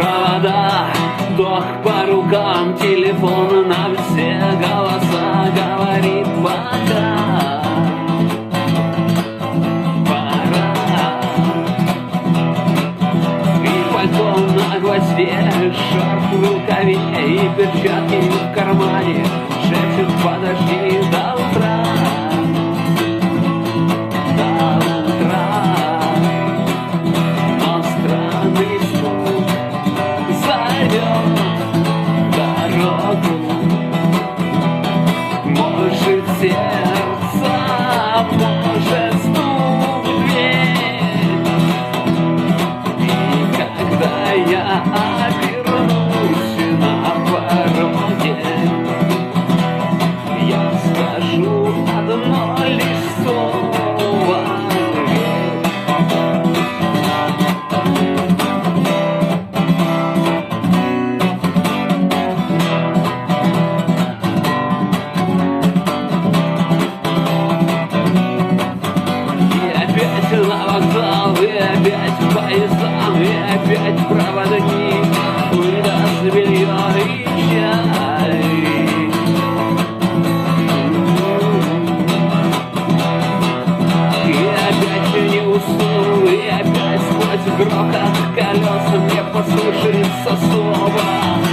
провода, ток по рукам, телефон на все голоса говорит пока. Пора. И пальто на гвозде, шарф в рукаве и перчатки в кармане шепчут: подожди до утра. Может, сердце, может, стук в дверь. И когда я обернусь на пороге, я скажу одно лишь слово: на вокзал, и опять поездам, и опять проводник выдаст белье и чай. И опять не усну, и опять сквозь грохот колес мне послышится слово.